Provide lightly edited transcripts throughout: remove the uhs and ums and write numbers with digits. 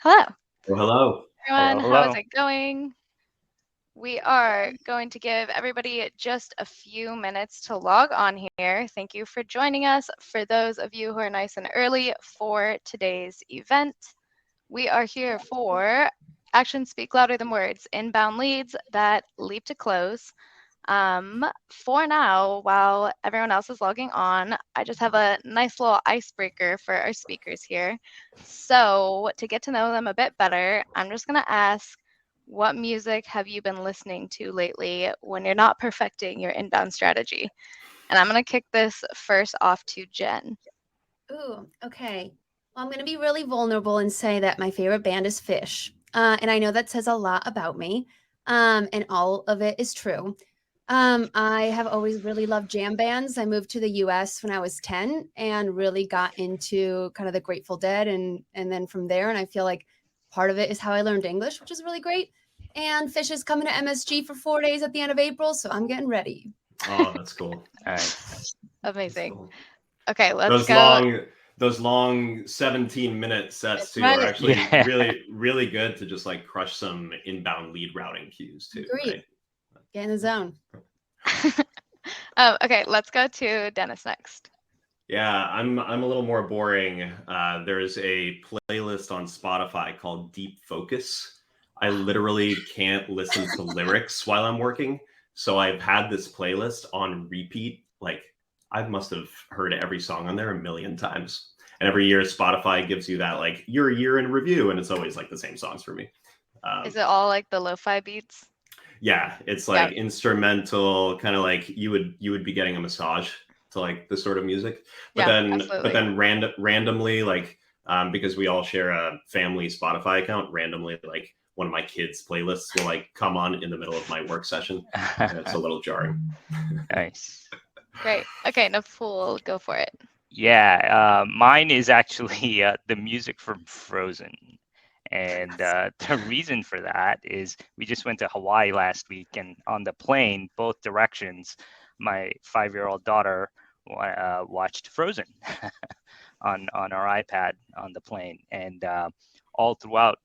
Hello, Well, hello. everyone. Hello, How is hello. it going? We are going to give everybody just a few minutes to log on here. Thank you for joining us. For those of you who are nice and early for today's event, we are here for Actions Speak Louder Than Words, inbound leads that leap to close. For now, while everyone else is logging on, I just have a nice little icebreaker for our speakers here. So, to get to know them a bit better, I'm just going to ask, what music have you been listening to lately when you're not perfecting your inbound strategy? And I'm going to kick this first off to Jen. Ooh, okay. Well, I'm going to be really vulnerable and say that my favorite band is Fish. And I know that says a lot about me. And all of it is true. I have always really loved jam bands. I moved to the US when I was 10 and really got into kind of the Grateful Dead and then from there. And I feel like part of it is how I learned English, which is really great. And Fish is coming to MSG for 4 days at the end of April. So I'm getting ready. Oh, that's cool. Nice. Amazing. Cool. Okay, let's Those go. long 17-minute sets too Right. are actually Yeah. really good to just like crush some inbound lead routing cues too, Agreed. right? Get in the zone. Okay, let's go to Dennis next. Yeah, I'm a little more boring. There's a playlist on Spotify called Deep Focus. I literally can't listen to lyrics while I'm working, so I've had this playlist on repeat. Like I must have heard every song on there a million times. And every year Spotify gives you that like your year in review, and it's always like the same songs for me. Is it all like the lo-fi beats? Yeah, it's Yeah. like instrumental, kind of like you would be getting a massage to like this sort of music. But Yeah, then absolutely. randomly like because we all share a family Spotify account, randomly like one of my kids' playlists will like come on in the middle of my work session, and it's a little jarring. Nice. Great. Okay, Naful, go for it. Yeah, mine is actually the music from Frozen. And the reason for that is we just went to Hawaii last week, and on the plane, both directions, my 5-year-old daughter watched Frozen on our iPad on the plane. And all throughout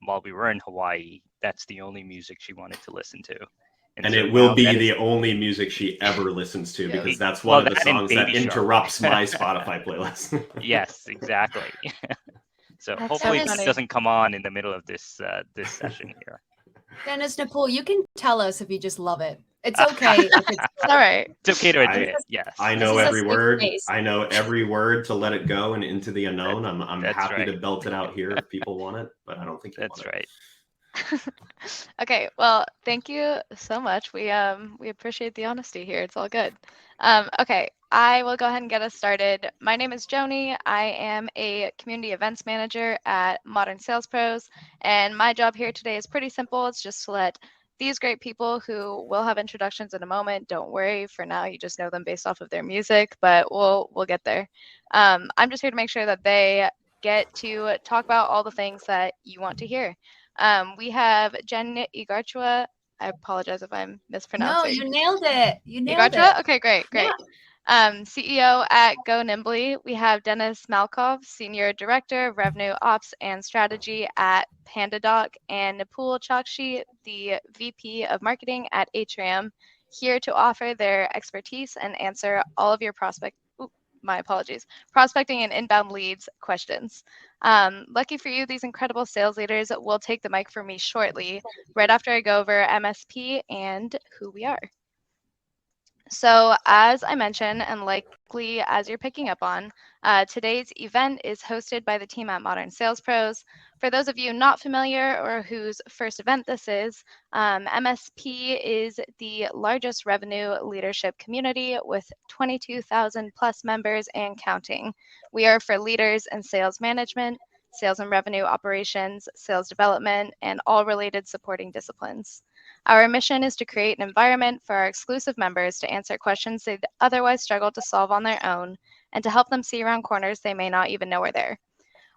while we were in Hawaii, that's the only music she wanted to listen to. And so it will now be that is the only music she ever listens to, Yeah. because that's one well, of the that and songs Baby that Shark. interrupts my Spotify playlist. Yes, exactly. So That's so hopefully it funny. doesn't come on in the middle of this session here. Dennis Napul, you can tell us if you just love it. It's okay if it's It's all right. It's okay to I- admit, yes. I This know is a every safe word. space. I know every word to let it go and into the unknown. I'm That's happy to right. belt it out here if people want it, but I don't think you That's want it. right. Okay, well, thank you so much. We appreciate the honesty here. It's all good. Okay, I will go ahead and get us started. My name is Joni. I am a community events manager at Modern Sales Pros, and my job here today is pretty simple. It's just to let these great people, who will have introductions in a moment, don't worry. For now, you just know them based off of their music, but we'll get there. I'm just here to make sure that they get to talk about all the things that you want to hear. We have Jen Igarchua. I apologize if I'm No, mispronouncing. you nailed it. You nailed Igarchua? it. Okay, great. Yeah. CEO at Go Nimbly. We have Dennis Malkov, Senior Director of Revenue Ops and Strategy at PandaDoc, and Nipul Chakshi, the VP of Marketing at Atrium, here to offer their expertise and answer all of your prospecting and inbound leads questions. Lucky for you, these incredible sales leaders will take the mic for me shortly, right after I go over MSP and who we are. So, as I mentioned, and likely as you're picking up on, today's event is hosted by the team at Modern Sales Pros. For those of you not familiar or whose first event this is, MSP is the largest revenue leadership community with 22,000 plus members and counting. We are for leaders in sales management, sales and revenue operations, sales development, and all related supporting disciplines. Our mission is to create an environment for our exclusive members to answer questions they'd otherwise struggle to solve on their own, and to help them see around corners they may not even know are there.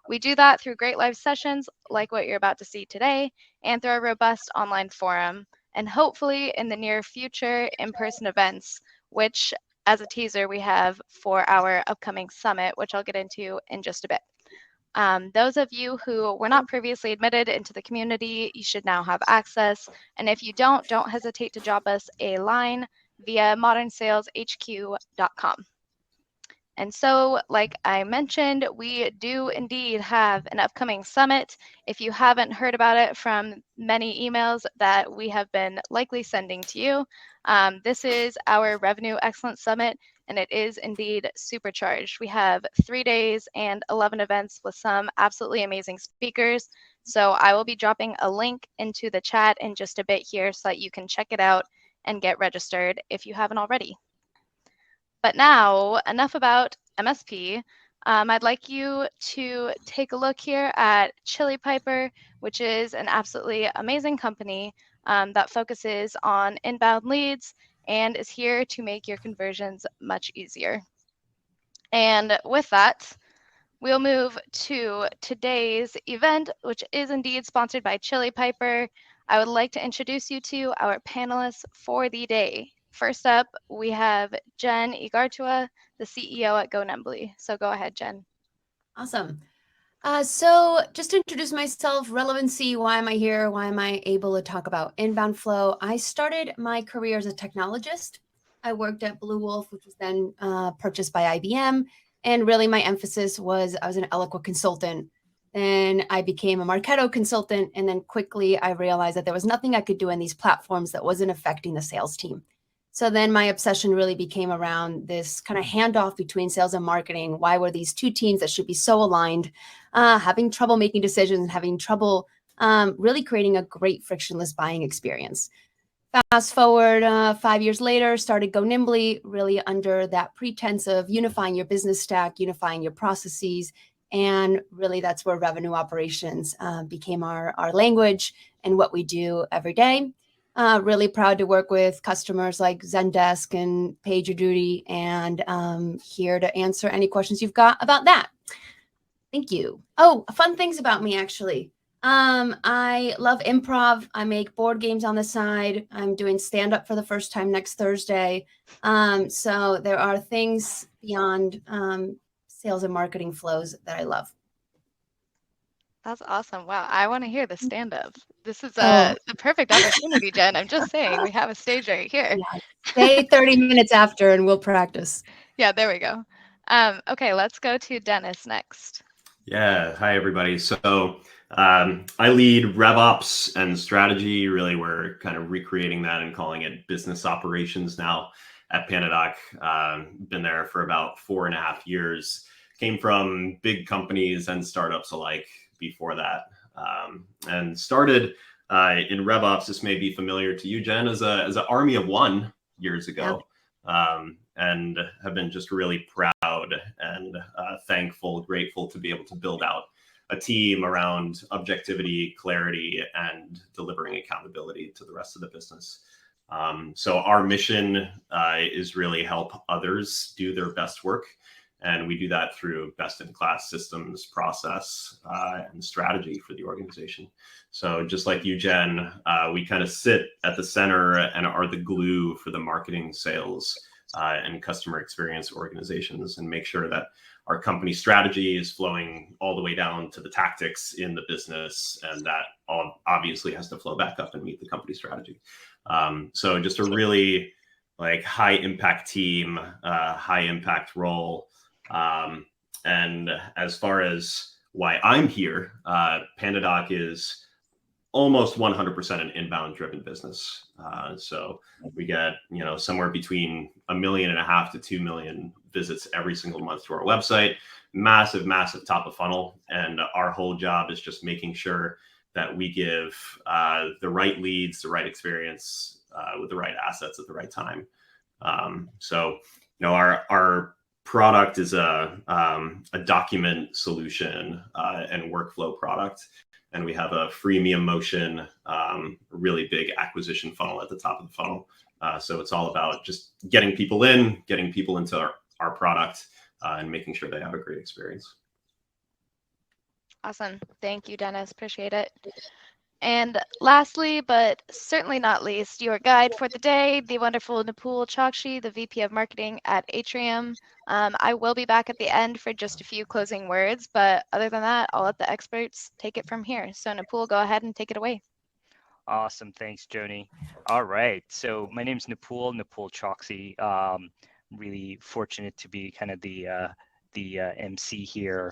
We do that through great live sessions like what you're about to see today, and through a robust online forum, and hopefully in the near future, in-person events, which, as a teaser, we have for our upcoming summit, which I'll get into in just a bit. Those of you who were not previously admitted into the community, you should now have access. And if you don't hesitate to drop us a line via modernsaleshq.com. And so, like I mentioned, we do indeed have an upcoming summit. If you haven't heard about it from many emails that we have been likely sending to you, this is our Revenue Excellence Summit, and it is indeed supercharged. We have 3 days and 11 events with some absolutely amazing speakers. So I will be dropping a link into the chat in just a bit here so that you can check it out and get registered if you haven't already. But now, enough about MSP. I'd like you to take a look here at Chili Piper, which is an absolutely amazing company that focuses on inbound leads and is here to make your conversions much easier. And with that, we'll move to today's event, which is indeed sponsored by Chili Piper. I would like to introduce you to our panelists for the day. First up, we have Jen Igartua, the CEO at Nimbly. So go ahead, Jen. Awesome. So just to introduce myself, relevancy, why am I here? Why am I able to talk about inbound flow? I started my career as a technologist. I worked at Blue Wolf, which was then purchased by IBM. And really my emphasis was I was an Eloqua consultant. Then I became a Marketo consultant. And then quickly I realized that there was nothing I could do in these platforms that wasn't affecting the sales team. So then my obsession really became around this kind of handoff between sales and marketing. Why were these two teams that should be so aligned, having trouble making decisions and having trouble really creating a great frictionless buying experience? Fast forward 5 years later, started Nimbly, really under that pretense of unifying your business stack, unifying your processes. And really that's where revenue operations became our language and what we do every day. Really proud to work with customers like Zendesk and PagerDuty, and here to answer any questions you've got about that. Thank you. Oh, fun things about me, actually. I love improv. I make board games on the side. I'm doing stand-up for the first time next Thursday. So there are things beyond sales and marketing flows that I love. That's awesome. Wow, I want to hear the stand-up. This is the perfect opportunity, Jen. I'm just saying, we have a stage right here. Yeah. Stay 30 minutes after and we'll practice. Yeah, there we go. Okay, let's go to Dennis next. Yeah, hi everybody. So I lead RevOps and strategy. Really, we're kind of recreating that and calling it business operations now at PandaDoc. Been there for about 4.5 years. Came from big companies and startups alike before that, and started in RevOps. This may be familiar to you, Jen, as an army of one years ago, and have been just really proud and thankful, grateful to be able to build out a team around objectivity, clarity, and delivering accountability to the rest of the business. So our mission is really help others do their best work. And we do that through best-in-class systems, process, and strategy for the organization. So just like you, Jen, we kind of sit at the center and are the glue for the marketing, sales, and customer experience organizations, and make sure that our company strategy is flowing all the way down to the tactics in the business, and that all obviously has to flow back up and meet the company strategy. So just a really high impact team, high impact role. And as far as why I'm here, PandaDoc is almost 100% an inbound driven business. So we get, somewhere between 1.5 million to 2 million visits every single month to our website. Massive, massive top of funnel. And our whole job is just making sure that we give the right leads, the right experience, with the right assets at the right time. So our product is a document solution and workflow product. And we have a freemium motion, really big acquisition funnel at the top of the funnel. So it's all about just getting people into our product, and making sure they have a great experience. Awesome. Thank you, Dennis. Appreciate it. And lastly, but certainly not least, your guide for the day, the wonderful Nipul Chokshi, the VP of Marketing at Atrium. I will be back at the end for just a few closing words, but other than that, I'll let the experts take it from here. So Nipul, go ahead and take it away. Awesome. Thanks, Joni. All right. So my name's Nipul Choksi. Really fortunate to be kind of the MC here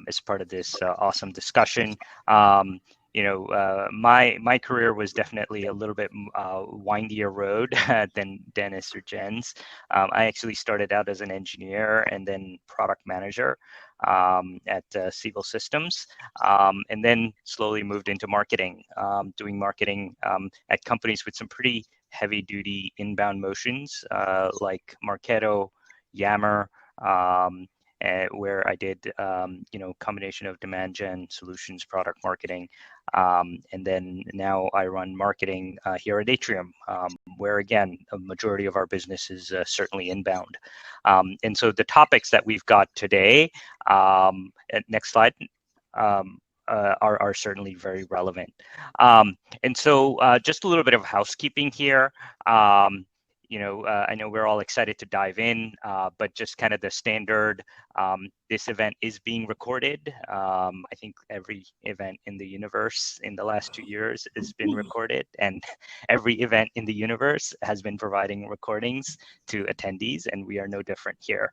as part of this awesome discussion. My career was definitely a little bit windier road than Dennis or Jen's. I actually started out as an engineer and then product manager at Siebel Systems, and then slowly moved into marketing, doing marketing at companies with some pretty heavy-duty inbound motions like Marketo, Yammer, where I did, combination of demand gen, solutions, product marketing. And then now I run marketing here at Atrium, where again, a majority of our business is certainly inbound. And so the topics that we've got today, next slide, are certainly very relevant. And so just a little bit of housekeeping here. I know we're all excited to dive in, but just kind of the standard, this event is being recorded. I think every event in the universe in the last 2 years has been recorded, and every event in the universe has been providing recordings to attendees, and we are no different here.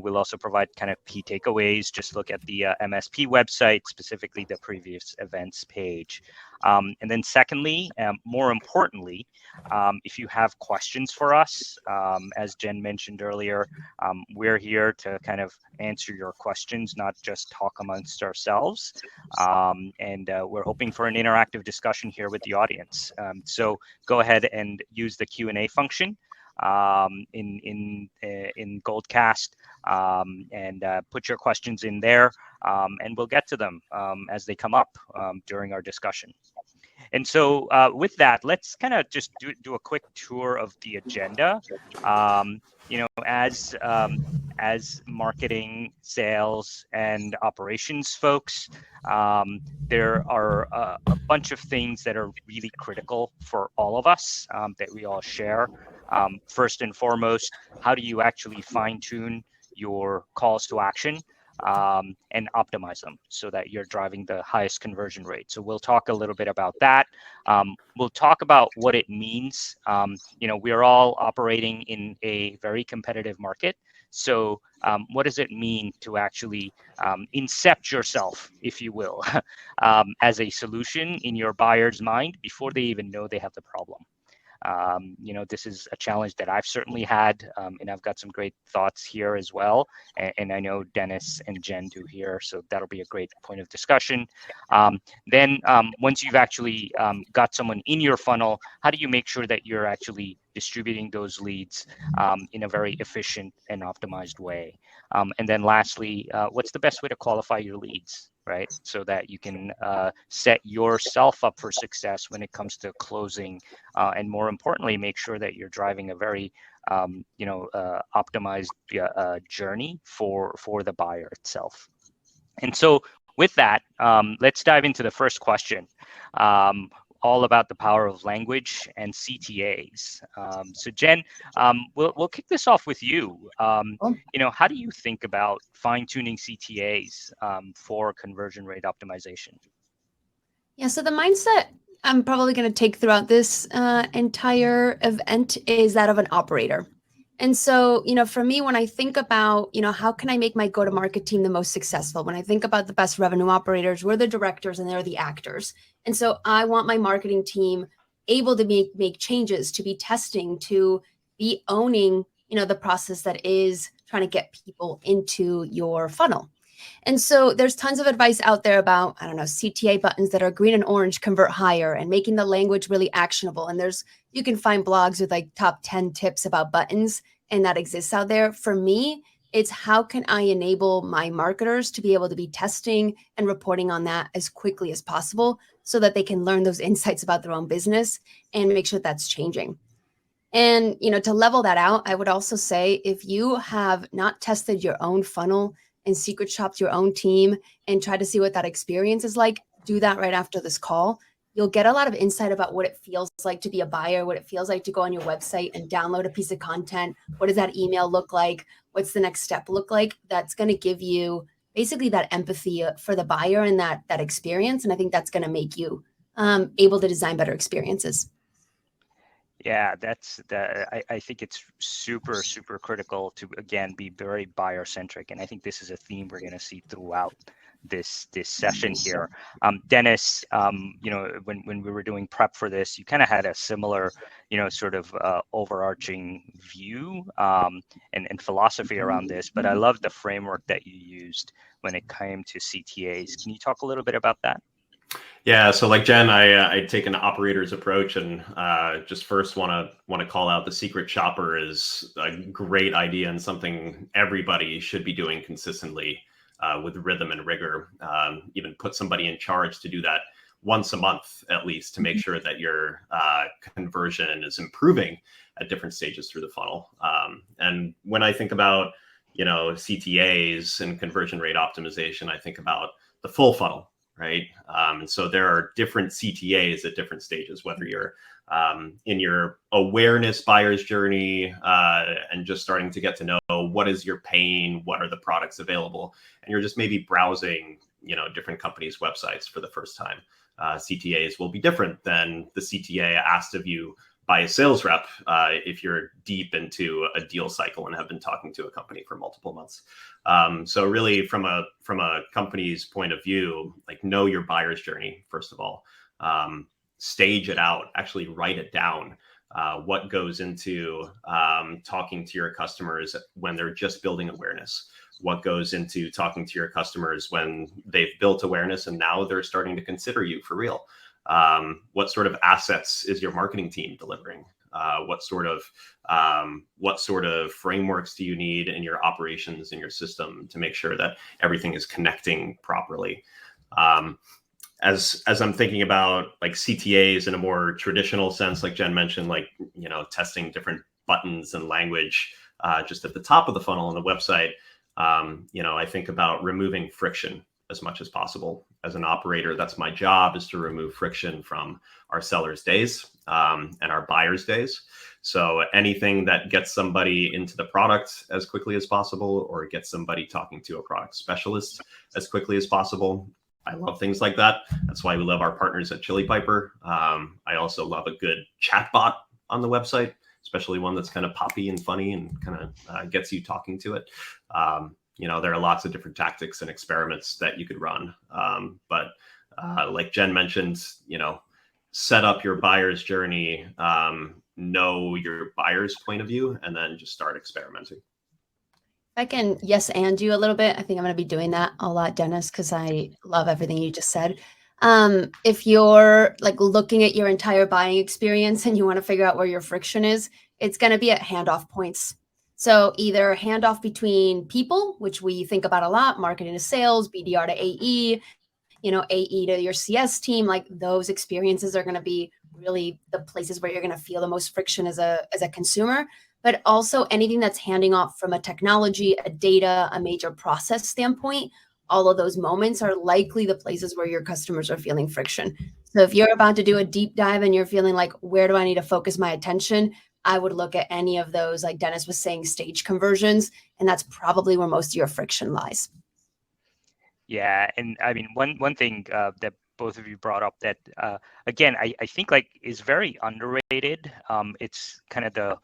We'll also provide kind of key takeaways. Just look at the MSP website, specifically the previous events page. And then secondly, more importantly, if you have questions for us, as Jen mentioned earlier, we're here to kind of answer your questions, not just talk amongst ourselves. We're hoping for an interactive discussion here with the audience. So go ahead and use the Q&A function in Goldcast, and put your questions in there, and we'll get to them as they come up during our discussion. And so with that, let's kind of just do a quick tour of the agenda. As marketing, sales, and operations folks, there are a bunch of things that are really critical for all of us that we all share. First and foremost, how do you actually fine-tune your calls to action and optimize them so that you're driving the highest conversion rate? So we'll talk a little bit about that. We'll talk about what it means. We're all operating in a very competitive market. So what does it mean to actually incept yourself, if you will, as a solution in your buyer's mind before they even know they have the problem? This is a challenge that I've certainly had, and I've got some great thoughts here as well. And I know Dennis and Jen do here, so that'll be a great point of discussion. Then once you've actually got someone in your funnel, how do you make sure that you're actually distributing those leads in a very efficient and optimized way? And then lastly, what's the best way to qualify your leads, right? So that you can set yourself up for success when it comes to closing, and more importantly, make sure that you're driving a very optimized journey for the buyer itself. And so with that, let's dive into the first question. All about the power of language and CTAs. So Jen, we'll kick this off with you. How do you think about fine-tuning CTAs for conversion rate optimization? Yeah, so the mindset I'm probably going to take throughout this entire event is that of an operator. And so, for me, when I think about, how can I make my go-to-market team the most successful? When I think about the best revenue operators, we're the directors and they're the actors. And so I want my marketing team able to make changes, to be testing, to be owning, the process that is trying to get people into your funnel. And so there's tons of advice out there about, CTA buttons that are green and orange convert higher, and making the language really actionable. And you can find blogs with like top 10 tips about buttons, and that exists out there. For me, it's how can I enable my marketers to be able to be testing and reporting on that as quickly as possible so that they can learn those insights about their own business and make sure that's changing. And, to level that out, I would also say if you have not tested your own funnel, and secret shop to your own team and try to see what that experience is like, do that right after this call. You'll get a lot of insight about what it feels like to be a buyer, what it feels like to go on your website and download a piece of content. What does that email look like? What's the next step look like? That's going to give you basically that empathy for the buyer and that experience. And I think that's going to make you able to design better experiences. Yeah, I think it's super, super critical to, again, be very buyer centric. And I think this is a theme we're going to see throughout this session here. Dennis, when we were doing prep for this, you kind of had a similar, sort of overarching view and philosophy around this. But I love the framework that you used when it came to CTAs. Can you talk a little bit about that? Yeah, so like Jen, I take an operator's approach, and just first want to call out the secret shopper is a great idea and something everybody should be doing consistently with rhythm and rigor. Even put somebody in charge to do that once a month at least to make sure that your conversion is improving at different stages through the funnel. And when I think about CTAs and conversion rate optimization, I think about the full funnel. Right. And so there are different CTAs at different stages, whether you're in your awareness buyer's journey and just starting to get to know what is your pain, what are the products available, and you're just maybe browsing, different companies' websites for the first time. CTAs will be different than the CTA asked of you by a sales rep if you're deep into a deal cycle and have been talking to a company for multiple months. So really from a company's point of view, like know your buyer's journey, first of all, stage it out, actually write it down. What goes into talking to your customers when they're just building awareness? What goes into talking to your customers when they've built awareness and now they're starting to consider you for real? What sort of assets is your marketing team delivering? What sort of frameworks do you need in your operations in your system to make sure that everything is connecting properly? As I'm thinking about like CTAs in a more traditional sense, like Jen mentioned, like testing different buttons and language just at the top of the funnel on the website. I think about removing friction as much as possible. As an operator, that's my job, is to remove friction from our sellers' days and our buyers' days. So anything that gets somebody into the product as quickly as possible, or gets somebody talking to a product specialist as quickly as possible. I love things like that. That's why we love our partners at Chili Piper. I also love a good chatbot on the website, especially one that's kind of poppy and funny and kind of gets you talking to it. There are lots of different tactics and experiments that you could run. But like Jen mentioned, set up your buyer's journey, know your buyer's point of view, and then just start experimenting. I can yes and you a little bit. I think I'm going to be doing that a lot, Dennis, because I love everything you just said. If you're like looking at your entire buying experience and you want to figure out where your friction is, it's going to be at handoff points. So either handoff between people, which we think about a lot, marketing to sales, BDR to AE, AE to your CS team, like those experiences are going to be really the places where you're going to feel the most friction as a consumer. But also anything that's handing off from a technology, a data, a major process standpoint, all of those moments are likely the places where your customers are feeling friction. So if you're about to do a deep dive and you're feeling like, where do I need to focus my attention? I would look at any of those, like Dennis was saying, stage conversions, and that's probably where most of your friction lies. Yeah, and I mean, one thing that both of you brought up that, again, I think like is very underrated. It's kind of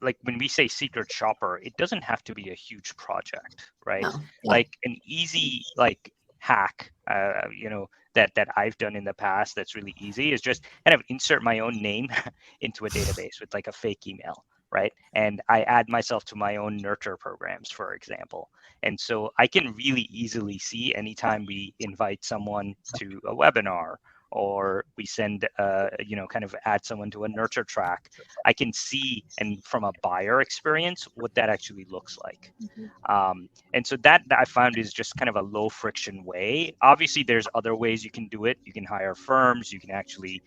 like when we say secret shopper, it doesn't have to be a huge project, right? No. Like an easy like hack, that I've done in the past that's really easy is just kind of insert my own name into a database with like a fake email, right? And I add myself to my own nurture programs, for example. And so I can really easily see anytime we invite someone to a webinar or we send, kind of add someone to a nurture track, I can see, and from a buyer experience, what that actually looks like. And so that I found is just kind of a low friction way. Obviously, there's other ways you can do it. You can hire firms. You can actually,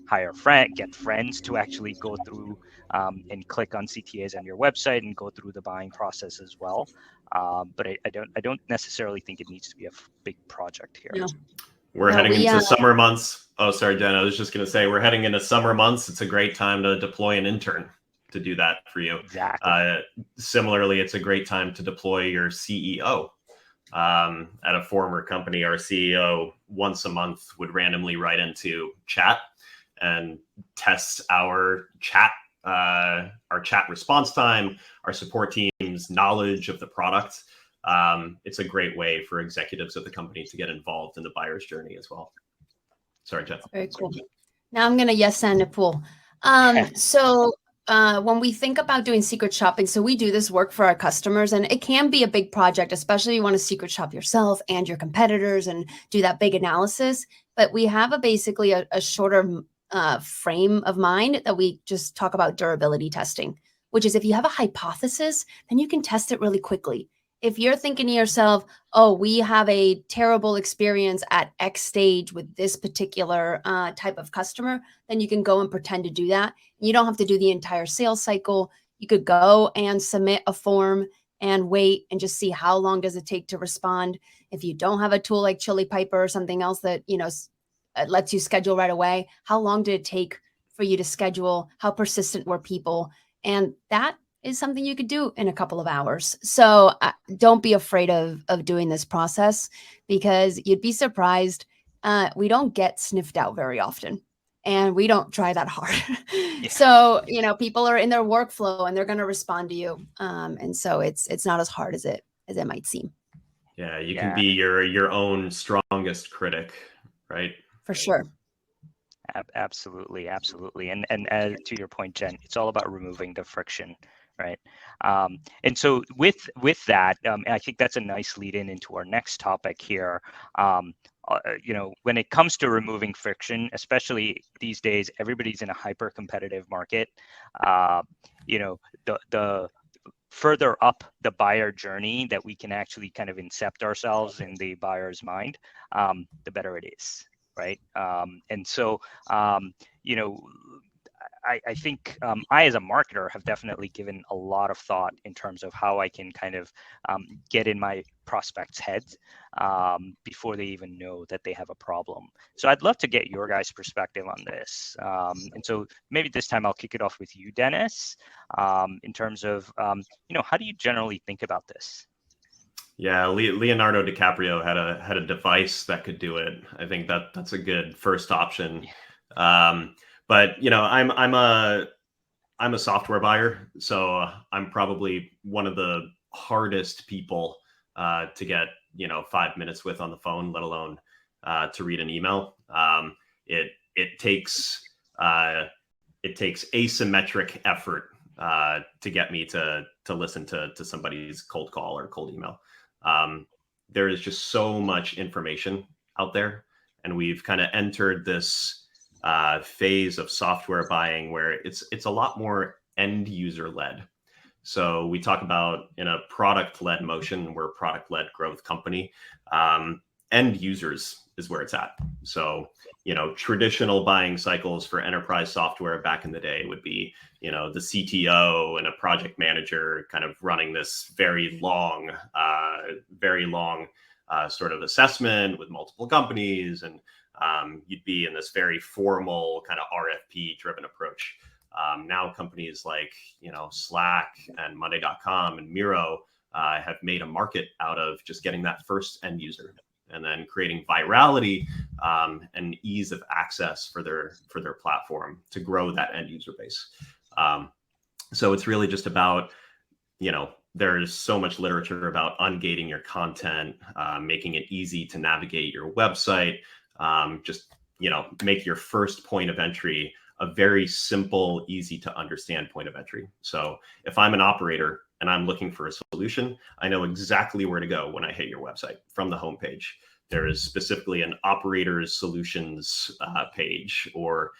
hire get friends to actually go through and click on CTAs on your website and go through the buying process as well. But I don't necessarily think it needs to be a big project here. No. We're No, heading we, into summer months. Oh, sorry, Jen. I was just going to say we're heading into summer months. It's a great time to deploy an intern to do that for you. Exactly. Similarly, it's a great time to deploy your CEO. At a former company, our CEO once a month would randomly write into chat and test our chat response time, our support team's knowledge of the product. It's a great way for executives of the company to get involved in the buyer's journey as well. Sorry, Jen. Very cool. Now I'm going to yes and a pool. So when we think about doing secret shopping, so we do this work for our customers, and it can be a big project, especially if you want to secret shop yourself and your competitors and do that big analysis. But we have basically a shorter frame of mind that we just talk about durability testing, which is if you have a hypothesis, then you can test it really quickly. If you're thinking to yourself, oh, we have a terrible experience at X stage with this particular type of customer, then you can go and pretend to do that. You don't have to do the entire sales cycle. You could go and submit a form and wait and just see how long does it take to respond. If you don't have a tool like Chili Piper or something else that, lets you schedule right away, how long did it take for you to schedule? How persistent were people? And that is something you could do in a couple of hours. So don't be afraid of doing this process, because you'd be surprised. We don't get sniffed out very often, and we don't try that hard. Yeah. So, people are in their workflow and they're going to respond to you. And so it's not as hard as it might seem. Yeah. You can be your own strongest critic, right? For sure. Absolutely. And to your point, Jen, it's all about removing the friction. Right. And so with that, I think that's a nice lead into our next topic here. When it comes to removing friction, especially these days, everybody's in a hyper competitive market. The further up the buyer journey that we can actually kind of incept ourselves in the buyer's mind, the better it is. Right. And so, I think I, as a marketer, have definitely given a lot of thought in terms of how I can kind of get in my prospects' heads before they even know that they have a problem. So I'd love to get your guys' perspective on this. And so maybe this time I'll kick it off with you, Dennis, in terms of, how do you generally think about this? Yeah, Leonardo DiCaprio had a device that could do it. I think that's a good first option. Yeah. But I'm a software buyer, so I'm probably one of the hardest people to get 5 minutes with on the phone, let alone to read an email. It takes asymmetric effort to get me to listen to somebody's cold call or cold email. There is just so much information out there, and we've kind of entered this phase of software buying where it's a lot more end user led. So we talk about in a product led motion, we're a product led growth company. End users is where it's at. So, traditional buying cycles for enterprise software back in the day would be, the CTO and a project manager kind of running this very long sort of assessment with multiple companies, and you'd be in this very formal kind of RFP driven approach. Now companies like, Slack and Monday.com and Miro have made a market out of just getting that first end user and then creating virality and ease of access for their platform to grow that end user base. So it's really just about, there's so much literature about ungating your content, making it easy to navigate your website. Just, make your first point of entry a very simple, easy to understand point of entry. So if I'm an operator and I'm looking for a solution, I know exactly where to go when I hit your website from the homepage. There is specifically an operator's solutions page, or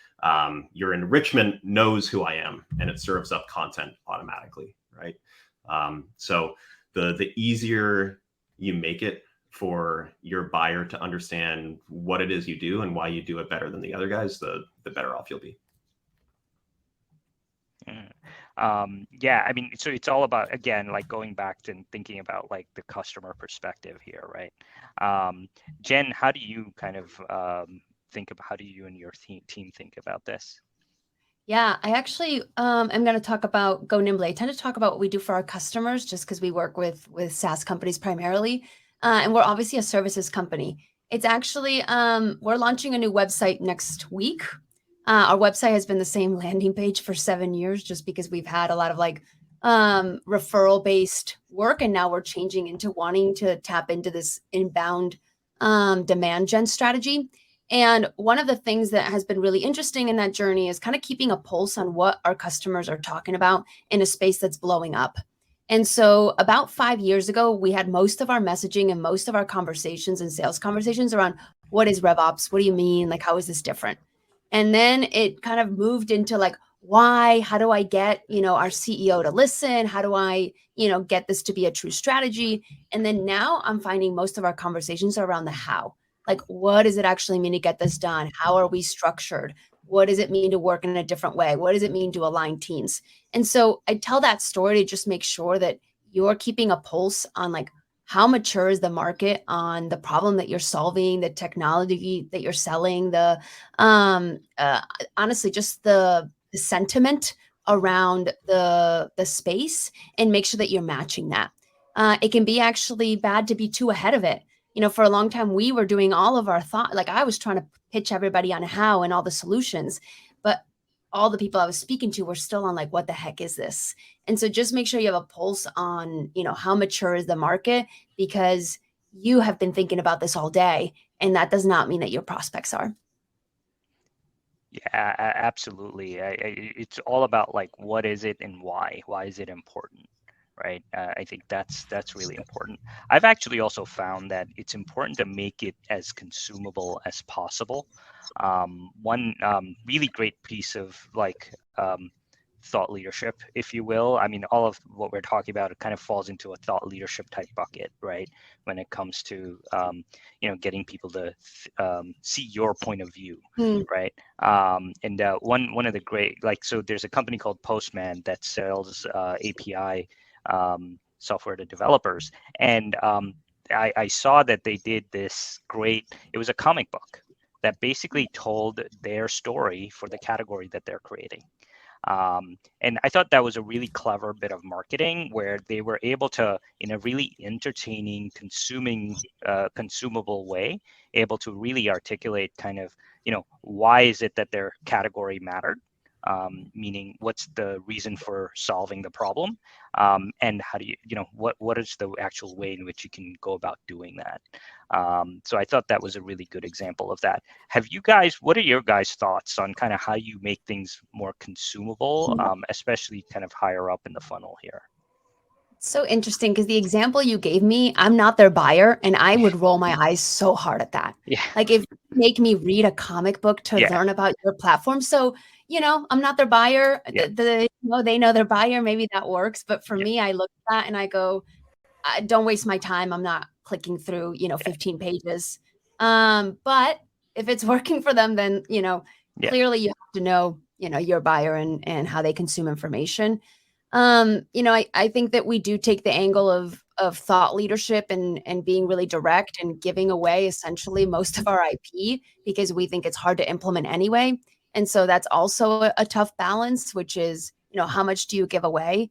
your enrichment knows who I am and it serves up content automatically, right? So the easier you make it for your buyer to understand what it is you do and why you do it better than the other guys, the better off you'll be. Yeah, I mean, so it's all about, again, like going back to thinking about like the customer perspective here, right? Jen, how do you kind of think about, how do you and your team think about this? Yeah, I actually am going to talk about Go Nimbly. I tend to talk about what we do for our customers just because we work with SaaS companies primarily. And we're obviously a services company. It's actually, we're launching a new website next week. Our website has been the same landing page for 7 years just because we've had a lot of like referral based work. And now we're changing into wanting to tap into this inbound demand gen strategy. And one of the things that has been really interesting in that journey is kind of keeping a pulse on what our customers are talking about in a space that's blowing up. And so about 5 years ago, we had most of our messaging and most of our conversations and sales conversations around what is RevOps? What do you mean? Like, how is this different? And then it kind of moved into like, why? How do I get, our CEO to listen? How do I, get this to be a true strategy? And then now I'm finding most of our conversations are around the how. Like, what does it actually mean to get this done? How are we structured? What does it mean to work in a different way? What does it mean to align teams? And so I tell that story to just make sure that you're keeping a pulse on like how mature is the market on the problem that you're solving, the technology that you're selling, the honestly just the sentiment around the space, and make sure that you're matching that. It can be actually bad to be too ahead of it. For a long time, we were doing all of our thought, like I was trying to pitch everybody on how and all the solutions, but all the people I was speaking to were still on like, what the heck is this? And so just make sure you have a pulse on, how mature is the market, because you have been thinking about this all day. And that does not mean that your prospects are. Yeah, absolutely. It's all about like, what is it and why? Why is it important? Right. I think that's really important. I've actually also found that it's important to make it as consumable as possible. One really great piece of like thought leadership, if you will. I mean, all of what we're talking about, it kind of falls into a thought leadership type bucket, right? When it comes to, getting people to see your point of view, right? And one of the great, like, so there's a company called Postman that sells API software to developers. And I saw that they did this great, it was a comic book that basically told their story for the category that they're creating. And I thought that was a really clever bit of marketing where they were able to, in a really entertaining, consumable way, able to really articulate kind of, why is it that their category mattered? Meaning what's the reason for solving the problem, and how do you, what is the actual way in which you can go about doing that? So I thought that was a really good example of that. What are your guys' thoughts on kind of how you make things more consumable, especially kind of higher up in the funnel here? So interesting, because the example you gave me, I'm not their buyer, and I would roll my eyes so hard at that. Yeah. Like, if you make me read a comic book to learn about your platform. So, I'm not their buyer. Yeah. They know their buyer. Maybe that works. But for me, I look at that and I go, don't waste my time. I'm not clicking through, 15 pages. But if it's working for them, then, clearly you have to know, your buyer and how they consume information. I think that we do take the angle of thought leadership and being really direct and giving away essentially most of our IP because we think it's hard to implement anyway. And so that's also a tough balance, which is, how much do you give away?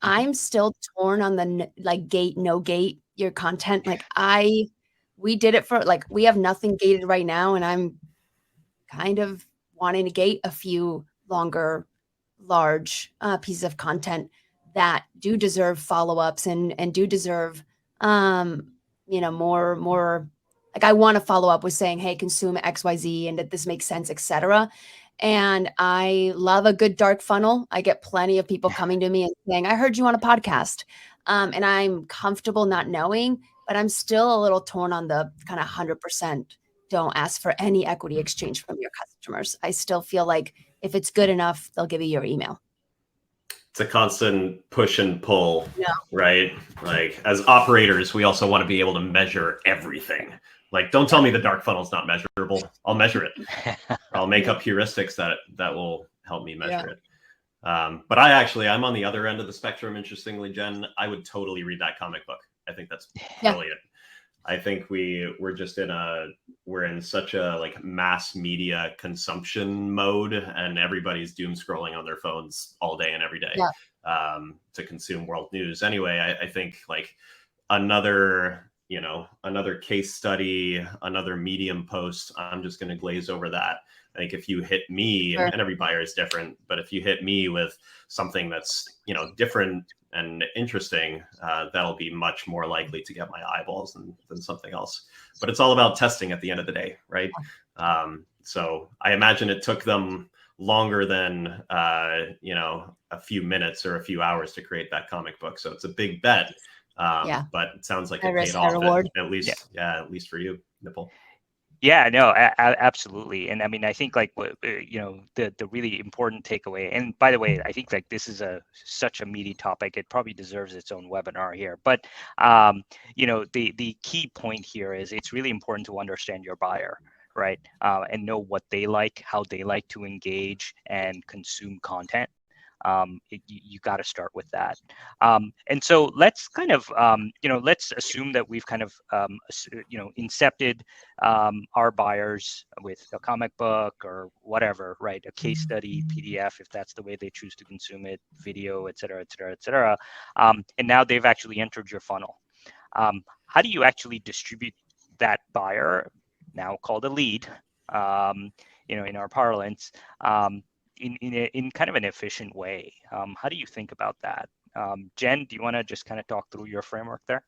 I'm still torn on the gate, no gate your content. We did it for we have nothing gated right now. And I'm kind of wanting to gate a few large pieces of content that do deserve follow-ups and do deserve, more like I want to follow up with saying, hey, consume XYZ and that this makes sense, etc. And I love a good dark funnel. I get plenty of people coming to me and saying, I heard you on a podcast. And I'm comfortable not knowing, but I'm still a little torn on the kind of 100% don't ask for any equity exchange from your customers. I still feel like if it's good enough, they'll give you your email. It's a constant push and pull, right? Like, as operators, we also want to be able to measure everything. Like, don't tell me the dark funnel is not measurable. I'll measure it. I'll make up heuristics that will help me measure it. But I'm on the other end of the spectrum. Interestingly, Jen, I would totally read that comic book. I think that's brilliant. I think we're in such a like mass media consumption mode, and everybody's doom scrolling on their phones all day and every day to consume world news. Anyway, I think like another case study, another Medium post, I'm just going to glaze over that. I think if you hit me, and every buyer is different, but if you hit me with something that's, different and interesting, that'll be much more likely to get my eyeballs than something else. But it's all about testing at the end of the day, right? So I imagine it took them longer than, a few minutes or a few hours to create that comic book. So it's a big bet. But it sounds like it paid off, at least for you, Nipple. Yeah, no, absolutely. And I mean, I think like the really important takeaway, and by the way, I think like this is such a meaty topic. It probably deserves its own webinar here. But the key point here is it's really important to understand your buyer, right? And know what they like, how they like to engage and consume content. You got to start with that. And so let's kind of, let's assume that we've kind of, incepted our buyers with a comic book or whatever, right? A case study, PDF, if that's the way they choose to consume it, video, et cetera, et cetera, et cetera. And now they've actually entered your funnel. How do you actually distribute that buyer, now called a lead, in our parlance, in kind of an efficient way? How do you think about that? Jen, do you want to just kind of talk through your framework there?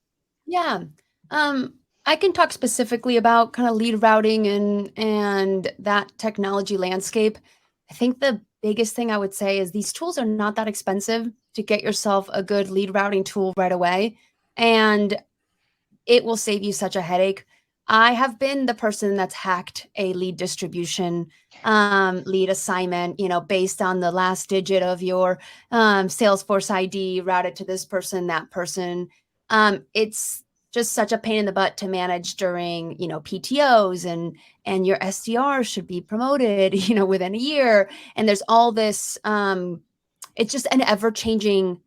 Yeah. I can talk specifically about kind of lead routing and that technology landscape. I think the biggest thing I would say is these tools are not that expensive to get yourself a good lead routing tool right away. And it will save you such a headache. I have been the person that's hacked a lead distribution lead assignment, based on the last digit of your Salesforce ID routed to this person, that person. It's just such a pain in the butt to manage during, PTOs, and your SDR should be promoted, within a year. And there's all this, it's just an ever-changing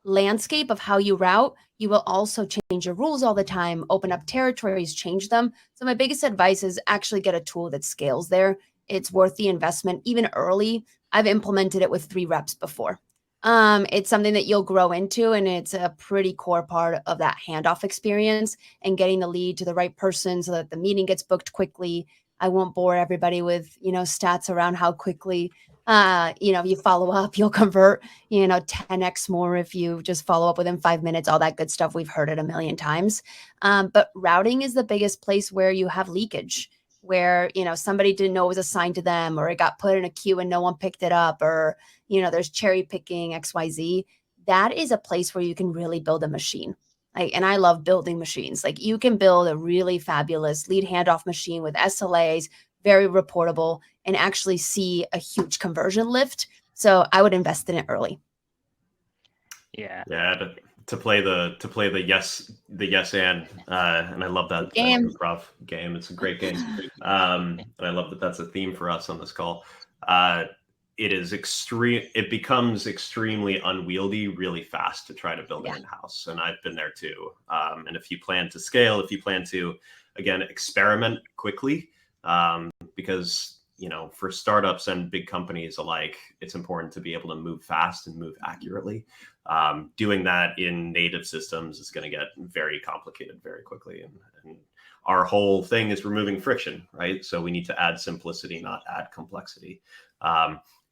landscape of how you route. You will also change your rules all the time, open up territories, change them. So my biggest advice is actually get a tool that scales there. It's worth the investment, even early. I've implemented it with 3 reps before. It's something that you'll grow into, and it's a pretty core part of that handoff experience and getting the lead to the right person so that the meeting gets booked quickly. I won't bore everybody with, stats around how quickly if you follow up, you'll convert, 10x more if you just follow up within 5 minutes, all that good stuff. We've heard it a million times. But routing is the biggest place where you have leakage, where, somebody didn't know it was assigned to them, or it got put in a queue and no one picked it up, or, there's cherry picking XYZ. That is a place where you can really build a machine. And I love building machines. Like, you can build a really fabulous lead handoff machine with SLAs, very reportable, and actually see a huge conversion lift. So I would invest in it early. Yeah. To play the yes and I love that improv game. It's a great game. And I love that that's a theme for us on this call. It becomes extremely unwieldy really fast to try to build it in-house. And I've been there too. And if you plan to scale, if you plan to, again, experiment quickly, because, for startups and big companies alike, it's important to be able to move fast and move accurately. Doing that in native systems is going to get very complicated very quickly. And our whole thing is removing friction, right? So we need to add simplicity, not add complexity.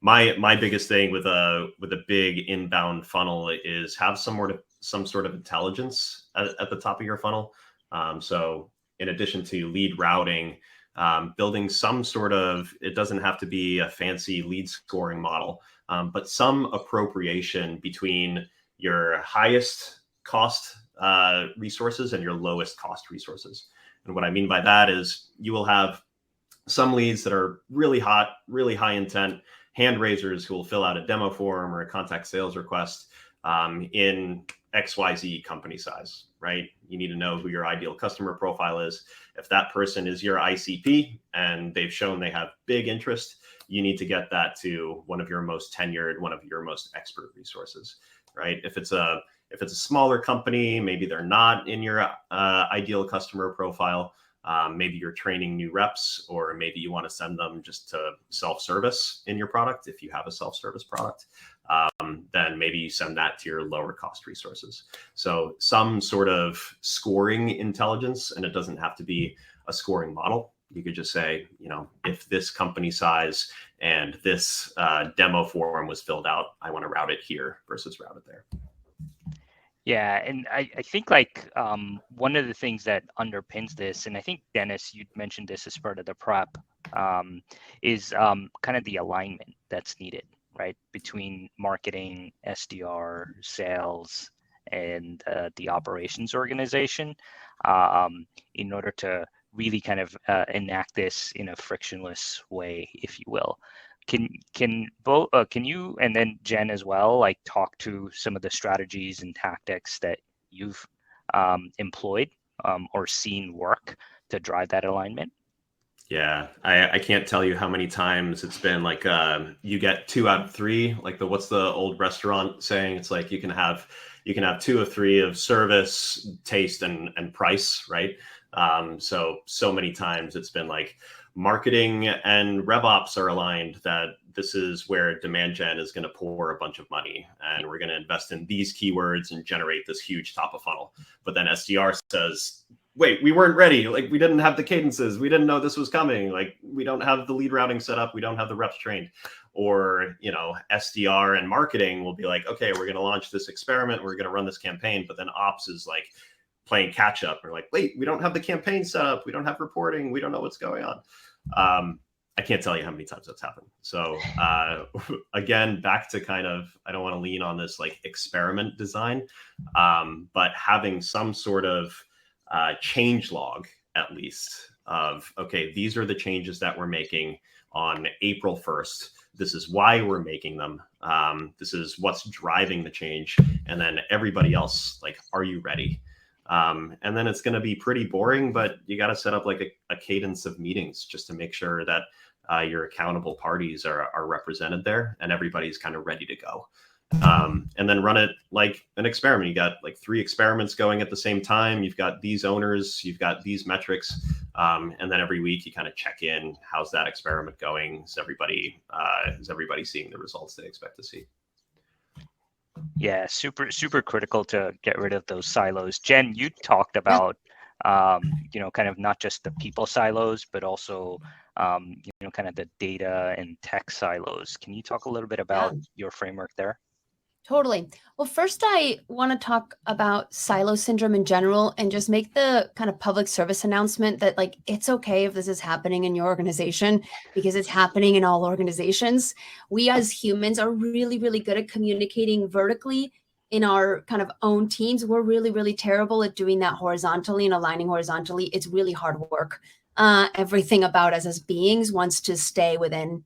My biggest thing with a big inbound funnel is have some sort of intelligence at the top of your funnel. So in addition to lead routing, building some sort of, it doesn't have to be a fancy lead scoring model, but some appropriation between your highest cost resources and your lowest cost resources. And what I mean by that is you will have some leads that are really hot, really high intent, hand raisers who will fill out a demo form or a contact sales request. in XYZ company size, right? You need to know who your ideal customer profile is. If that person is your ICP and they've shown they have big interest, you need to get that to one of your most tenured, one of your most expert resources, right? If it's a smaller company, maybe they're not in your ideal customer profile. Maybe you're training new reps, or maybe you want to send them just to self-service in your product. If you have a self-service product, then maybe you send that to your lower cost resources. So some sort of scoring intelligence, and it doesn't have to be a scoring model. You could just say, if this company size and this demo form was filled out, I want to route it here versus route it there. Yeah, and I think one of the things that underpins this, and I think Dennis, you mentioned this as part of the prep, is kind of the alignment that's needed, right, between marketing, SDR, sales, and the operations organization, in order to really kind of enact this in a frictionless way, if you will. Can you, and then Jen as well, talk to some of the strategies and tactics that you've employed or seen work to drive that alignment? Yeah, I can't tell you how many times it's been you get 2 out of 3, what's the old restaurant saying? It's like you can have 2 of 3 of service, taste, and price, right? So many times it's been marketing and RevOps are aligned that this is where demand gen is going to pour a bunch of money, and we're going to invest in these keywords and generate this huge top of funnel. But then SDR says, wait, we weren't ready. We didn't have the cadences. We didn't know this was coming. We don't have the lead routing set up. We don't have the reps trained. Or, SDR and marketing will be okay, we're going to launch this experiment. We're going to run this campaign. But then ops is playing catch up. We're wait, we don't have the campaign set up. We don't have reporting. We don't know what's going on. I can't tell you how many times that's happened. So again, back to I don't want to lean on this experiment design, but having some sort of change log, at least, of, okay, these are the changes that we're making on April 1st. This is why we're making them. This is what's driving the change. And then everybody else, are you ready? And then it's going to be pretty boring, but you got to set up a cadence of meetings just to make sure that your accountable parties are represented there and everybody's kind of ready to go. And then run it like an experiment. You got 3 experiments going at the same time. You've got these owners, you've got these metrics. And then every week you kind of check in. How's that experiment going? Is everybody seeing the results they expect to see? Yeah, super critical to get rid of those silos. Jen, you talked about, kind of not just the people silos, but also, kind of the data and tech silos. Can you talk a little bit about your framework there? Totally. Well, first, I want to talk about silo syndrome in general and just make the kind of public service announcement that it's okay if this is happening in your organization, because it's happening in all organizations. We as humans are really, really good at communicating vertically in our kind of own teams. We're really, really terrible at doing that horizontally and aligning horizontally. It's really hard work. Everything about us as beings wants to stay within,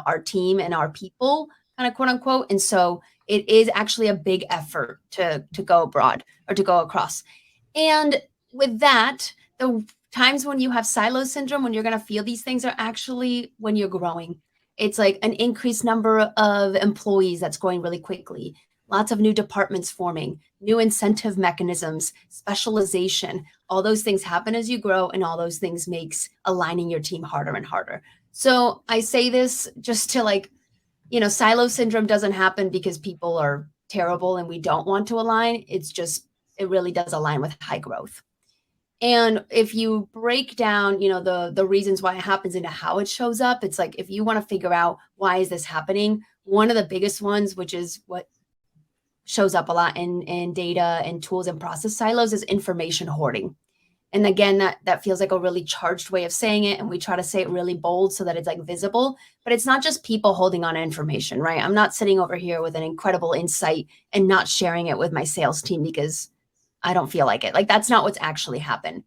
our team and our people, kind of quote unquote. And so it is actually a big effort to go abroad or to go across. And with that, the times when you have silo syndrome, when you're going to feel these things, are actually when you're growing. It's an increased number of employees that's going really quickly. Lots of new departments forming, new incentive mechanisms, specialization. All those things happen as you grow, and all those things makes aligning your team harder and harder. So I say this just to silo syndrome doesn't happen because people are terrible and we don't want to align. It's just, it really does align with high growth. And if you break down, the reasons why it happens into how it shows up, it's if you want to figure out why is this happening, one of the biggest ones, which is what shows up a lot in data and tools and process silos, is information hoarding. And again, that feels like a really charged way of saying it. And we try to say it really bold so that it's visible, but it's not just people holding on to information, right? I'm not sitting over here with an incredible insight and not sharing it with my sales team because I don't feel like it. That's not what's actually happened.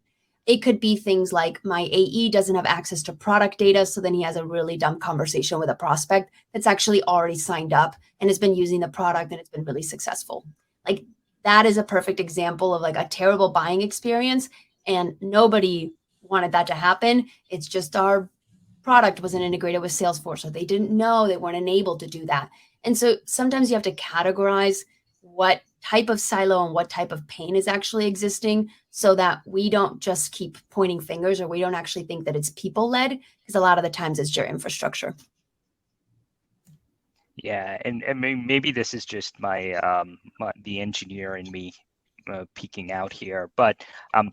It could be things like my AE doesn't have access to product data, so then he has a really dumb conversation with a prospect that's actually already signed up and has been using the product and it's been really successful. Like that is a perfect example of like a terrible buying experience, and nobody wanted that to happen. It's just our product wasn't integrated with Salesforce, or they didn't know, they weren't enabled to do that. And so sometimes you have to categorize what type of silo and what type of pain is actually existing, so that we don't just keep pointing fingers, or we don't actually think that it's people led, because a lot of the times it's your infrastructure. Yeah, and maybe this is just the engineer in me peeking out here, but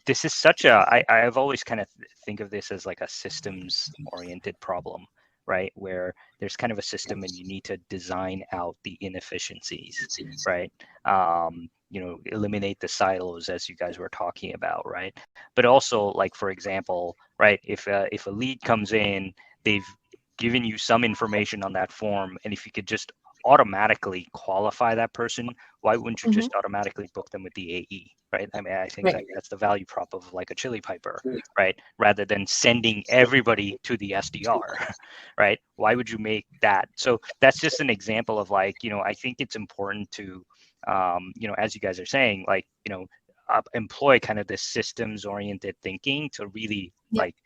this is such I've always kind of think of this as like a systems oriented problem, right? Where there's kind of a system and you need to design out the inefficiencies, right? Eliminate the silos as you guys were talking about, right? But also, like, for example, right, if a lead comes in, they've given you some information on that form, and if you could just automatically qualify that person, why wouldn't you just automatically book them with the AE, right? I mean, I think that's the value prop of like a chili piper, right? Rather than sending everybody to the SDR, right? Why would you make that? So that's just an example of like, I think it's important to, as you guys are saying, like, employ kind of this systems oriented thinking to really like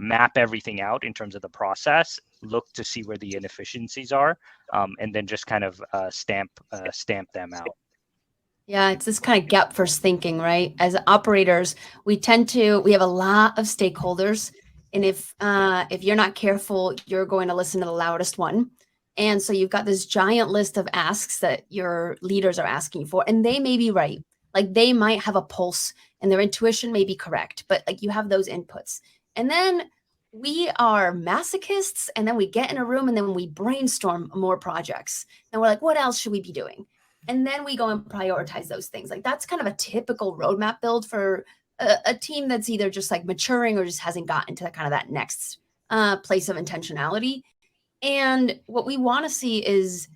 map everything out in terms of the process, look to see where the inefficiencies are, and then just kind of stamp them out. Yeah, it's this kind of gap first thinking, right? As operators, we have a lot of stakeholders, and if you're not careful, you're going to listen to the loudest one. And so you've got this giant list of asks that your leaders are asking for, and they may be right. Like they might have a pulse and their intuition may be correct, but like you have those inputs. And then we are masochists, and then we get in a room and then we brainstorm more projects. And we're like, what else should we be doing? And then we go and prioritize those things. Like that's kind of a typical roadmap build for a team that's either just like maturing or just hasn't gotten to that next place of intentionality. And what we want to see is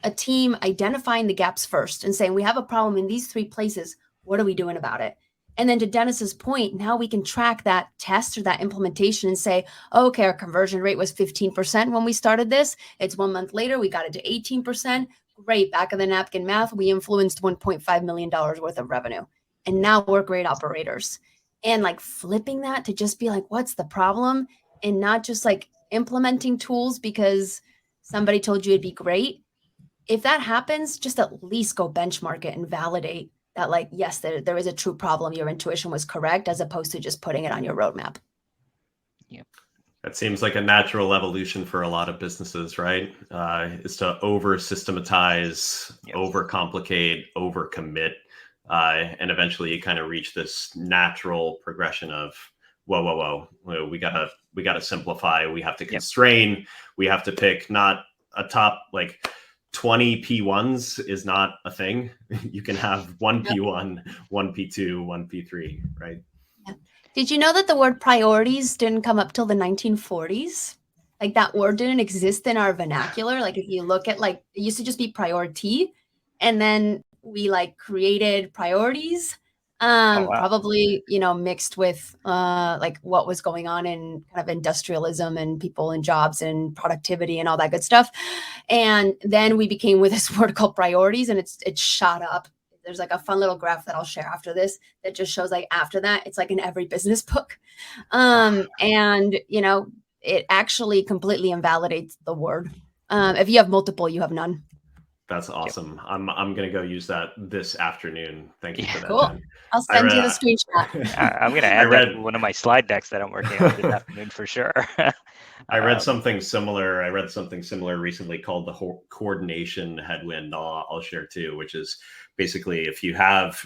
a team identifying the gaps first and saying, we have a problem in these 3 places. What are we doing about it? And then to Dennis's point, now we can track that test or that implementation and say, oh, okay, our conversion rate was 15% when we started this. It's 1 month later, we got it to 18%. Great. Back of the napkin math, we influenced $1.5 million worth of revenue. And now we're great operators. And like flipping that to just be like, what's the problem? And not just like implementing tools because somebody told you it'd be great. If that happens, just at least go benchmark it and validate that, like, yes, there is a true problem. Your intuition was correct, as opposed to just putting it on your roadmap. Yep. That seems like a natural evolution for a lot of businesses, right? Is to over systematize, over complicate, over commit, and eventually you kind of reach this natural progression of whoa, we gotta simplify. We have to constrain. We have to pick not a top like 20 P1s is not a thing. You can have one P1, one P2, one P3, right? Yeah. Did you know that the word priorities didn't come up till the 1940s? Like that word didn't exist in our vernacular. Like if you look at like, it used to just be priority. And then we like created priorities, probably, mixed with like what was going on in kind of industrialism and people and jobs and productivity and all that good stuff. And then we became with this word called priorities, and it's shot up. There's like a fun little graph that I'll share after this that just shows like after that, it's like in every business book. And, it actually completely invalidates the word. If you have multiple, you have none. That's awesome. Yep. I'm going to go use that this afternoon. Thank you for that. Cool. Ben. I'll send you the screenshot. I'm going to add that to one of my slide decks that I'm working on this afternoon for sure. I read something similar. I read something similar recently called the coordination headwind. I'll share too, which is basically if you have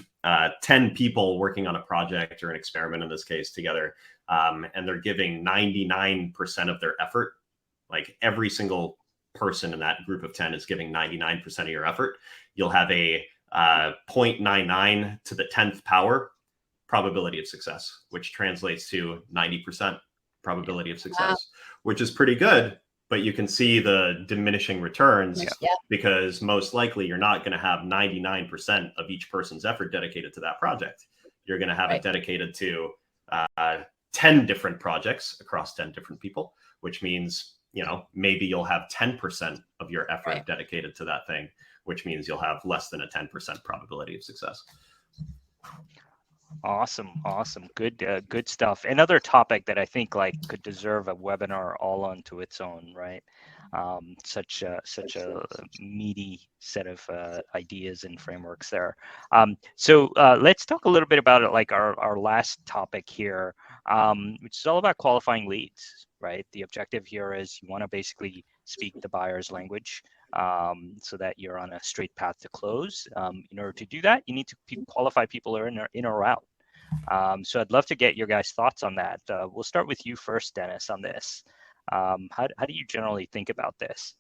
10 people working on a project or an experiment in this case together, and they're giving 99% of their effort, like every single person in that group of 10 is giving 99% of your effort, you'll have a 0.99 to the 10th power probability of success, which translates to 90% probability of success, which is pretty good. But you can see the diminishing returns because most likely you're not going to have 99% of each person's effort dedicated to that project. You're going to have it dedicated to 10 different projects across 10 different people, which means, maybe you'll have 10% of your effort dedicated to that thing, which means you'll have less than a 10% probability of success. Awesome. Good stuff. Another topic that I think could deserve a webinar all onto its own, right? Such a meaty set of ideas and frameworks there. So let's talk a little bit about it, our last topic here, which is all about qualifying leads, right? The objective here is you want to basically speak the buyer's language, so that you're on a straight path to close. In order to do that, you need to qualify people who are in or out. So I'd love to get your guys' thoughts on that. We'll start with you first, Dennis, on this. How do you generally think about this?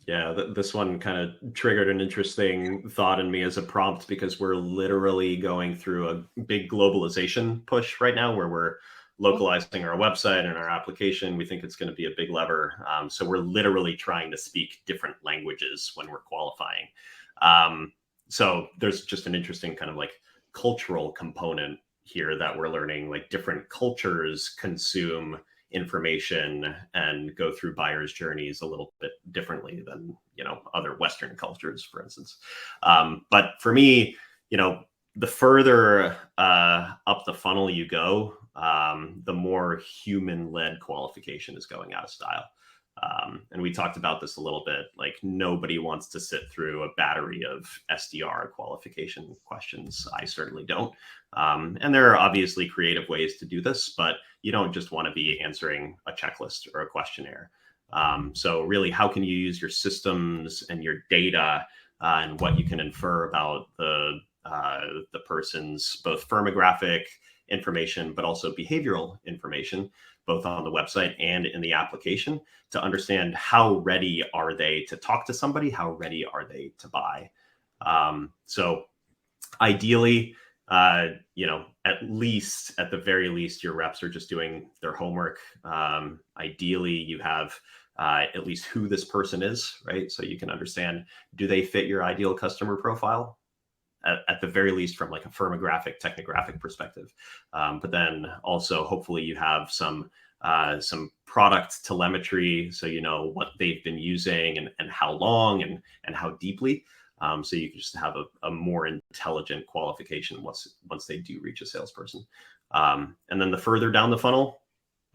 Yeah, this one kind of triggered an interesting thought in me as a prompt, because we're literally going through a big globalization push right now where we're localizing our website and our application. We think it's going to be a big lever. So we're literally trying to speak different languages when we're qualifying. So there's just an interesting kind of cultural component here that we're learning. Different cultures consume information and go through buyers' journeys a little bit differently than other Western cultures, for instance. But for me, the further up the funnel you go, the more human-led qualification is going out of style. And we talked about this a little bit. Nobody wants to sit through a battery of SDR qualification questions. I certainly don't. And there are obviously creative ways to do this, but you don't just want to be answering a checklist or a questionnaire. So really, how can you use your systems and your data and what you can infer about the person's both firmographic information, but also behavioral information, both on the website and in the application, to understand how ready are they to talk to somebody, how ready are they to buy. So ideally, at the very least, your reps are just doing their homework. Ideally, you have at least who this person is, right? So you can understand, do they fit your ideal customer profile? At the very least, from a firmographic, technographic perspective. But then also, hopefully, you have some product telemetry, so you know what they've been using and how long and how deeply. So you can just have a more intelligent qualification once they do reach a salesperson. And then the further down the funnel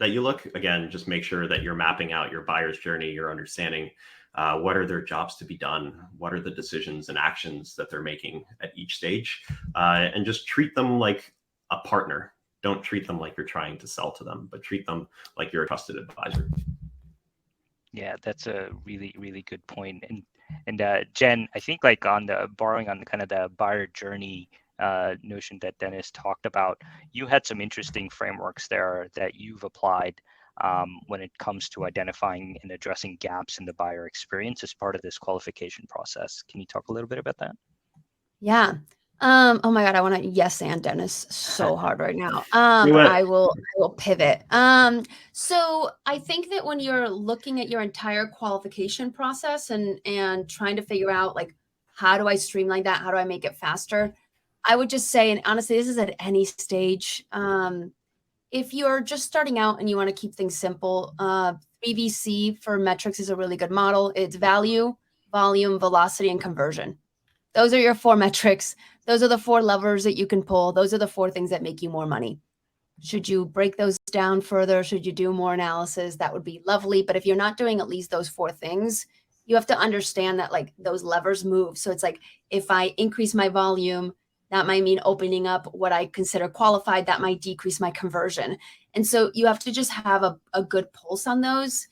that you look, again, just make sure that you're mapping out your buyer's journey, you're understanding what are their jobs to be done, what are the decisions and actions that they're making at each stage, and just treat them like a partner. Don't treat them like you're trying to sell to them, but treat them like you're a trusted advisor. Yeah, that's a really, really good point. And Jen, I think on the borrowing on the kind of the buyer journey notion that Dennis talked about, you had some interesting frameworks there that you've applied when it comes to identifying and addressing gaps in the buyer experience as part of this qualification process. Can you talk a little bit about that? Yeah. Oh my God, I want to yes and Dennis so hard right now. I will pivot. So I think that when you're looking at your entire qualification process and trying to figure out how do I streamline that? How do I make it faster? I would just say, and honestly, this is at any stage. If you're just starting out and you want to keep things simple, 3VC for metrics is a really good model. It's value, volume, velocity, and conversion. Those are your 4 metrics. Those are the 4 levers that you can pull. Those are the 4 things that make you more money. Should you break those down further? Should you do more analysis? That would be lovely. But if you're not doing at least those 4 things, you have to understand that those levers move. So it's if I increase my volume, that might mean opening up what I consider qualified. That might decrease my conversion. And so you have to just have a good pulse on those.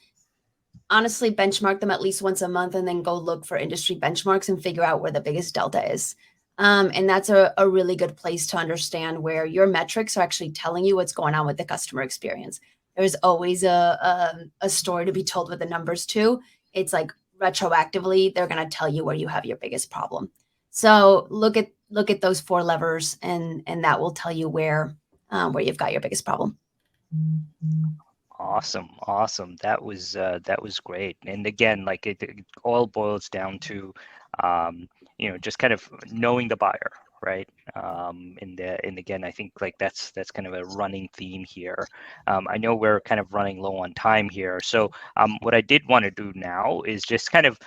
Honestly, benchmark them at least once a month and then go look for industry benchmarks and figure out where the biggest delta is. And that's a really good place to understand where your metrics are actually telling you what's going on with the customer experience. There's always a story to be told with the numbers too. It's retroactively, they're going to tell you where you have your biggest problem. So look at those 4 levers and that will tell you where you've got your biggest problem. Awesome. That was great. And again, it all boils down to, just kind of knowing the buyer, right? And again, I think like that's kind of a running theme here. I know we're kind of running low on time here, so what I did want to do now is just kind of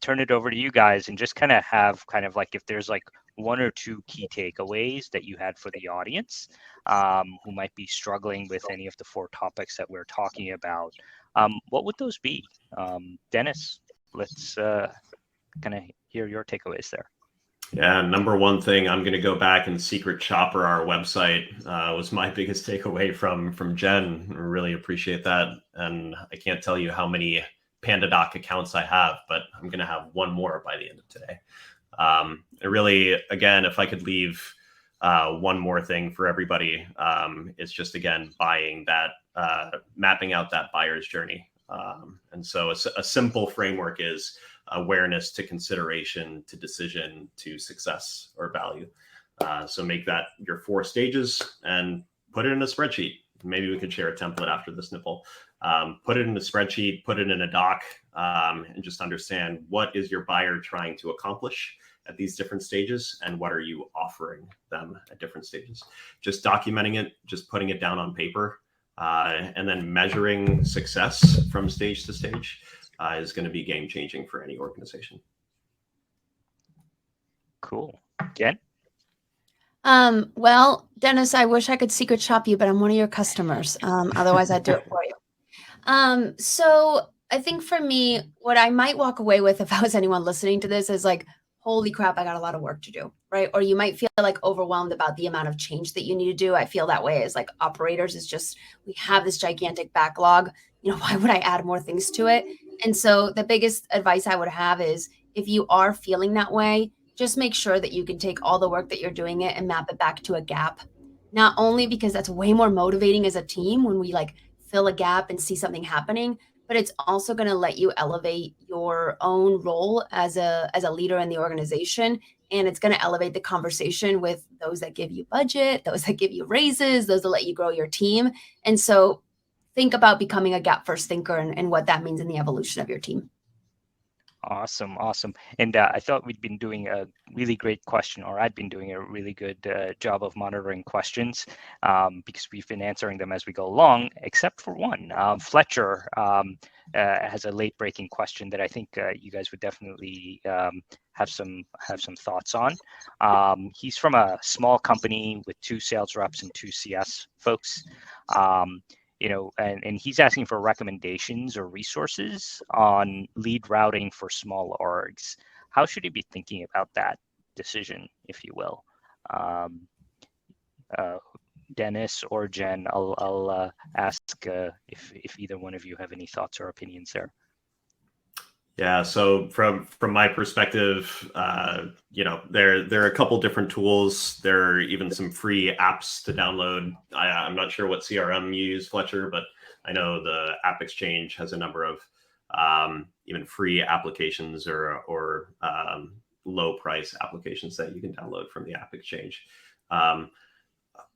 turn it over to you guys and just kind of have kind of like if there's like one or two key takeaways that you had for the audience who might be struggling with any of the 4 topics that we're talking about, what would those be? Dennis, let's kind of hear your takeaways there. Yeah, number one thing, I'm going to go back and secret chopper our website was my biggest takeaway from Jen. I really appreciate that. And I can't tell you how many PandaDoc accounts I have, but I'm going to have one more by the end of today. It really, again, if I could leave one more thing for everybody, it's just, again, buying that, mapping out that buyer's journey. And so a simple framework is awareness to consideration to decision to success or value. So make that your 4 stages and put it in a spreadsheet. Maybe we could share a template after this, Nipple. Put it in a spreadsheet, put it in a doc, and just understand what is your buyer trying to accomplish at these different stages and what are you offering them at different stages. Just documenting it, just putting it down on paper, and then measuring success from stage to stage is going to be game changing for any organization. Cool. Jen? Well, Dennis, I wish I could secret shop you, but I'm one of your customers. Otherwise I'd do it for you. So I think for me, what I might walk away with if I was anyone listening to this is like, holy crap, I got a lot of work to do, right? Or you might feel like overwhelmed about the amount of change that you need to do. I feel that way as like operators is just, we have this gigantic backlog. You know, why would I add more things to it? And so the biggest advice I would have is if you are feeling that way, just make sure that you can take all the work that you're doing it and map it back to a gap. Not only because that's way more motivating as a team when we like fill a gap and see something happening, but it's also going to let you elevate your own role as a leader in the organization. And it's going to elevate the conversation with those that give you budget, those that give you raises, those that let you grow your team. And so think about becoming a gap first thinker and what that means in the evolution of your team. Awesome. And I thought we'd been doing a really great question, or I'd been doing a really good job of monitoring questions because we've been answering them as we go along, except for one. Fletcher has a late breaking question that I think you guys would definitely have some thoughts on. He's from a small company with 2 sales reps and 2 CS folks. You know, and he's asking for recommendations or resources on lead routing for small orgs. How should he be thinking about that decision, if you will? Dennis or Jen, I'll ask if either one of you have any thoughts or opinions there. Yeah, so from my perspective, you know, there are a couple different tools. There are even some free apps to download. I'm not sure what CRM you use, Fletcher, but I know the App Exchange has a number of even free applications or low price applications that you can download from the App Exchange.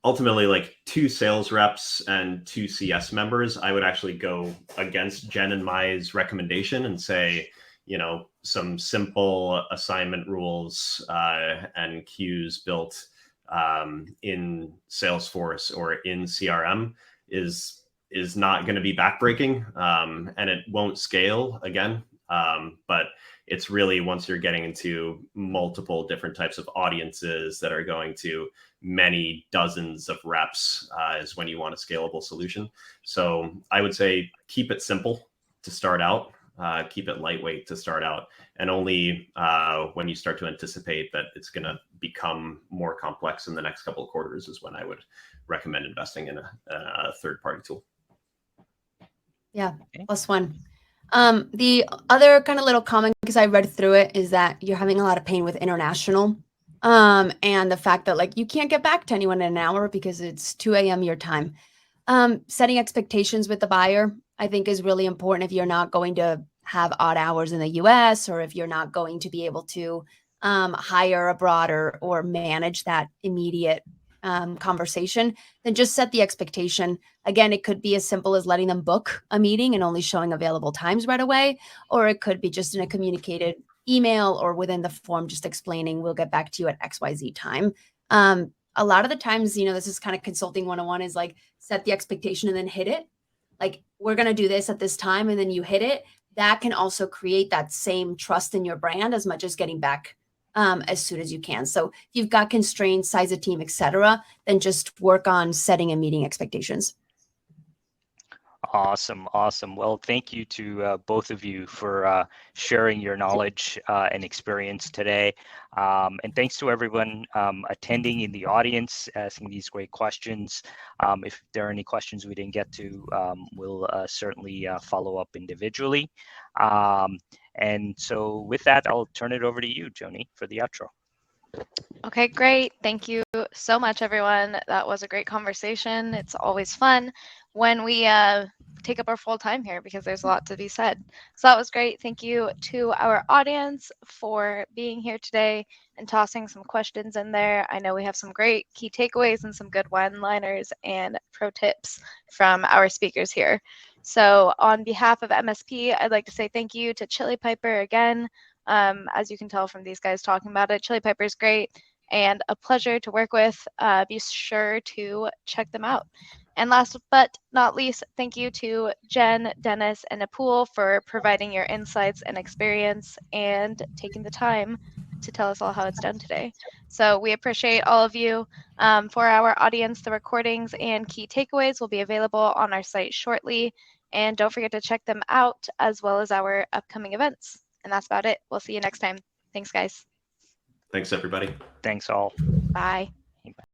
Ultimately, like 2 sales reps and 2 CS members, I would actually go against Jen and Mai's recommendation and say, you know, some simple assignment rules and queues built in Salesforce or in CRM is not going to be backbreaking, and it won't scale again. But it's really once you're getting into multiple different types of audiences that are going to many dozens of reps is when you want a scalable solution. So I would say keep it simple to start out, keep it lightweight to start out, and only when you start to anticipate that it's going to become more complex in the next couple of quarters is when I would recommend investing in a third-party tool. Yeah, +1. The other kind of little comment, because I read through it, is that you're having a lot of pain with international. And the fact that like you can't get back to anyone in an hour because it's 2 a.m. your time. Setting expectations with the buyer, I think, is really important if you're not going to have odd hours in the US, or if you're not going to be able to hire abroad or manage that immediate conversation, then just set the expectation. Again, it could be as simple as letting them book a meeting and only showing available times right away, or it could be just in a communicated email or within the form, just explaining we'll get back to you at XYZ time. A lot of the times, you know, this is kind of consulting 101 is like set the expectation and then hit it. Like, we're going to do this at this time, and then you hit it. That can also create that same trust in your brand as much as getting back as soon as you can. So if you've got constraints, size of team, etc., then just work on setting and meeting expectations. Awesome. Well, thank you to both of you for sharing your knowledge and experience today. And thanks to everyone attending in the audience, asking these great questions. If there are any questions we didn't get to, we'll certainly follow up individually. And so with that, I'll turn it over to you, Joni, for the outro. Okay, great. Thank you so much, everyone. That was a great conversation. It's always fun when we take up our full time here because there's a lot to be said. So that was great. Thank you to our audience for being here today and tossing some questions in there. I know we have some great key takeaways and some good one-liners and pro tips from our speakers here. So on behalf of MSP, I'd like to say thank you to Chili Piper again. As you can tell from these guys talking about it, Chili Piper is great and a pleasure to work with. Be sure to check them out. And last but not least, thank you to Jen, Dennis, and Apul for providing your insights and experience and taking the time to tell us all how it's done today. So we appreciate all of you. For our audience, the recordings and key takeaways will be available on our site shortly. And don't forget to check them out as well as our upcoming events. And that's about it. We'll see you next time. Thanks, guys. Thanks, everybody. Thanks all. Bye.